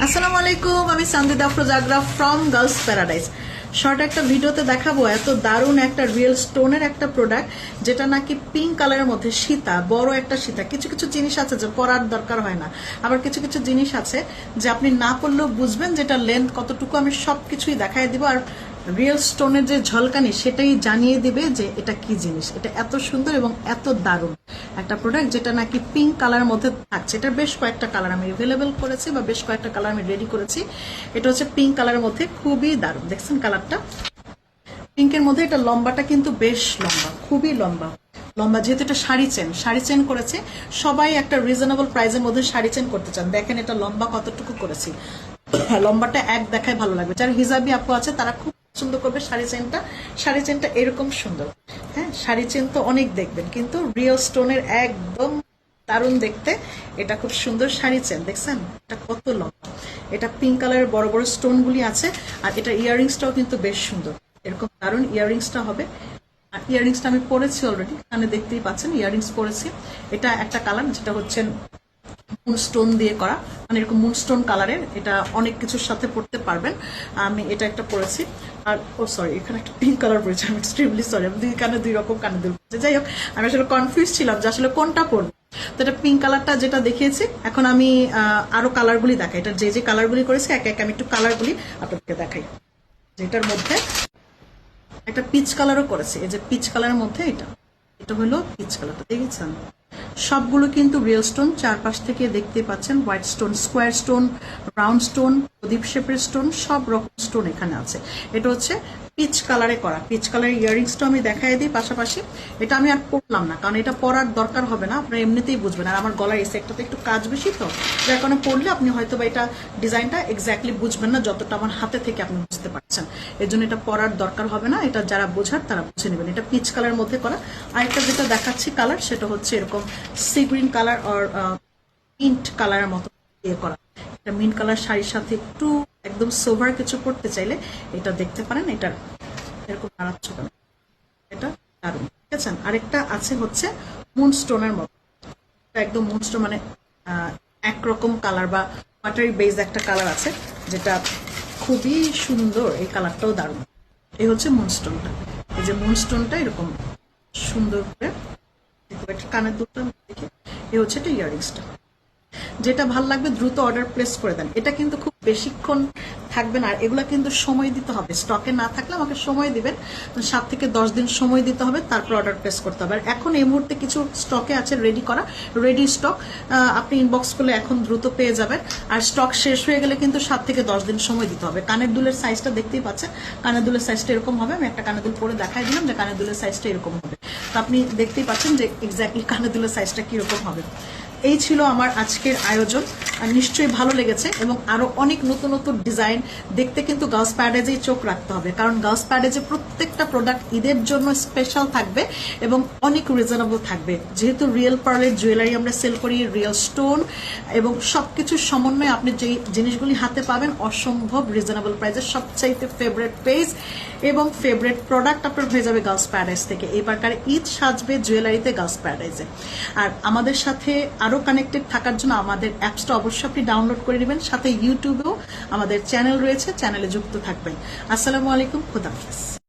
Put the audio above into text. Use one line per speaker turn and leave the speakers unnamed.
আসসালামু আলাইকুম, আমি Sanjida Afroz Agra from girls paradise. Short একটা ভিডিওতে দেখাবো এত দারুণ একটা রিয়েল স্টোনের একটা প্রোডাক্ট, যেটা নাকি পিঙ্ক কালারের মধ্যে সীতা, বড় একটা সীতা। কিছু কিছু জিনিস আছে যে পরার দরকার হয় না, আবার কিছু কিছু জিনিস আছে যে আপনি না পড়লেও বুঝবেন যেটা লেন্থ কতটুকু। আমি সবকিছুই দেখাই দিব, আর রিয়েল স্টোনের যে ঝলকানি সেটাই জানিয়ে দিবে যে এটা কি জিনিস। এটা এত সুন্দর এবং এত দারুণ একটা প্রোডাক্ট, যেটা নাকি পিঙ্ক কালারের মধ্যে থাকছে। এটা বেশ কয়েকটা কালার আমি অ্যাভেলেবেল করেছি, বা বেশ কয়েকটা কালার আমি রেডি করেছি। এটা হচ্ছে পিঙ্ক কালারের মধ্যে, খুবই দারুণ। দেখছেন কালারটা পিঙ্কের মধ্যে। এটা লম্বাটা কিন্তু বেশ লম্বা, খুবই লম্বা লম্বা। যেহেতু এটা শাড়ি চেন করেছে, সবাই একটা রিজনেবল প্রাইসের মধ্যে শাড়ি চেন করতে চান। দেখেন এটা লম্বা কতটুকু করেছি। লম্বাটা এক দেখায় ভালো লাগবে। যারা হিজাবি আপু আছে তারা খুব পছন্দ করবে শাড়ি চেনটা এরকম সুন্দর। হ্যাঁ, শাড়ি চেন তো অনেক দেখবেন, কিন্তু রিয়েল স্টোনের একদম দারুণ দেখতে। এটা খুব সুন্দর শাড়ি চেন, দেখছেন এটা কত লম্বা। এটা পিঙ্ক কালারের বড় বড় স্টোন গুলি আছে, আর এটা ইয়াররিংসটাও কিন্তু বেশ সুন্দর। এরকম দারুণ ইয়াররিংসটা হবে। আর ইয়াররিংসটা আমি পরেছি অলরেডি, এখানে দেখতেই পাচ্ছেন ইয়াররিংস পরেছি। এটা একটা কালার যেটা হচ্ছে মুনস্টোন দিয়ে করা, মানে এরকম মুনস্টোন কালারের। এটা অনেক কিছুর সাথে পড়তে পারবেন। আমি এটা একটা পরেছি। আর ও সরি, এখানে একটা পিঙ্ক কালার পরেছি, আমি এক্সট্রিমলি সরি। আমি দুই রকম কানে দুল পরেছি। যাই হোক, আমি আসলে কনফিউজ ছিলাম যে আসলে কোনটা পরবো। তো এটা পিঙ্ক কালারটা যেটা দেখিয়েছি। এখন আমি আরো কালারগুলি দেখাই। এটা যে কালারগুলি করেছি একে একে আমি একটু কালারগুলি আপনাদেরকে দেখাই। যেটার মধ্যে একটা পিচ কালারও করেছি। এই যে পিচ কালারের মধ্যে এটা হলো পিচ কালারটা, দেখেছেন? সবগুলো কিন্তু রিয়েল স্টোন। চারপাশ থেকে দেখতে পাচ্ছেন white stone, square stone, round stone, প্রদীপ শেপের স্টোন, সব রকম স্টোন এখানে আছে। এটা হচ্ছে পিচ কালারে করা। পিচ কালারের ইয়াররিংসটা আমি দেখাই দিই পাশাপাশি। এটা আমি আর পরলাম না, কারণ এটা পরার দরকার হবে না, আপনারা এমনিতেই বুঝবেন। আর আমার গলার এই সেক্টরটা একটু কাজ বেশি, তো যার কারণে পরলে আপনি হয়তো বা এটা ডিজাইনটা এক্স্যাক্টলি বুঝবেন না, যতটা আমার হাতে থেকে আপনি বুঝতে পারছেন। এর জন্য এটা পরার দরকার হবে না। এটা যারা বোঝার তারা বুঝে নেবেন। এটা পিচ কালারের মধ্যে করা। আরেকটা যেটা দেখাচ্ছি কালার, সেটা হচ্ছে এরকম সি গ্রিন কালার আর মিন্ট কালারের মতো দিয়ে করা। এটা মিন্ট কালার শাড়ির সাথে একটু একদম সোভার কিছু পড়তে চাইলে এটা দেখতে পারেন। এটা এরকম দাঁড়াচ্ছ কেন, এটা দারুণ, ঠিক আছে? আরেকটা আছে হচ্ছে মুনস্টোনের মতো। একদম মুনস্টোন মানে একরকম কালার বা ওয়াটারি বেজ একটা কালার আছে, যেটা খুবই সুন্দর। এই কালারটাও দারুণ। এই হচ্ছে মুনস্টোনটা। এই যে মুনস্টোনটা এরকম সুন্দর করে কানের দুটো দেখে। এই হচ্ছে এটা ইয়াররিংসটা। যেটা ভাল লাগবে দ্রুত অর্ডার প্লেস করে দেন। এটা কিন্তু খুব বেশিক্ষণ থাকবে না, আর এগুলা কিন্তু সময় দিতে হবে। স্টকে না থাকলে আমাকে সময় দিবেন, 7 থেকে 10 দিন সময় দিতে হবে, তারপর অর্ডার প্লেস করতে হবে। আর এখন এই মুহূর্তে কিছু স্টকে আছে রেডি করা, রেডি স্টক। আপনি ইনবক্স করলে এখন দ্রুত পেয়ে যাবেন। আর স্টক শেষ হয়ে গেলে কিন্তু 7 থেকে 10 দিন সময় দিতে হবে। কানের দুলের সাইজটা দেখতেই পাচ্ছেন। কানের দুলের সাইজটা এরকম হবে। আমি একটা কানের দুল পরে দেখাই দিলাম যে কানের দুলের সাইজটা এরকম হবে। তো আপনি দেখতেই পাচ্ছেন যে এক্স্যাক্টলি কানের দুলের সাইজটা কিরকম হবে। এই ছিল আমার আজকের আয়োজন, আর নিশ্চয়ই ভালো লেগেছে। এবং আরো অনেক নতুন নতুন ডিজাইন দেখতে কিন্তু গার্লস প্যারাডাইজেই চোখ রাখতে হবে, কারণ গার্লস প্যারাডাইজে প্রত্যেকটা প্রোডাক্ট ঈদের জন্য স্পেশাল থাকবে এবং অনেক রিজনেবল থাকবে। যেহেতু রিয়েল পার্লের জুয়েলারি আমরা সেল করি, রিয়েল স্টোন এবং সবকিছুর সমন্বয়ে আপনি যে জিনিসগুলি হাতে পাবেন অসম্ভব রিজনেবল প্রাইসে। সবচাইতে ফেভারিট পেজ এবং ফেভারিট প্রোডাক্ট আপনার হয়ে যাবে গার্লস প্যারাডাইজ থেকে। এবারকার ঈদ সাজবে জুয়েলারিতে গার্লস প্যারাডাইজে। আর আমাদের সাথে আরো কানেক্টেড থাকার জন্য আমাদের অ্যাপসটা অবশ্যই আপনি ডাউনলোড করে নেবেন। সাথে ইউটিউবেও আমাদের চ্যানেল রয়েছে, চ্যানেলে যুক্ত থাকবেন। আসসালামু আলাইকুম, খুদা হাফেজ।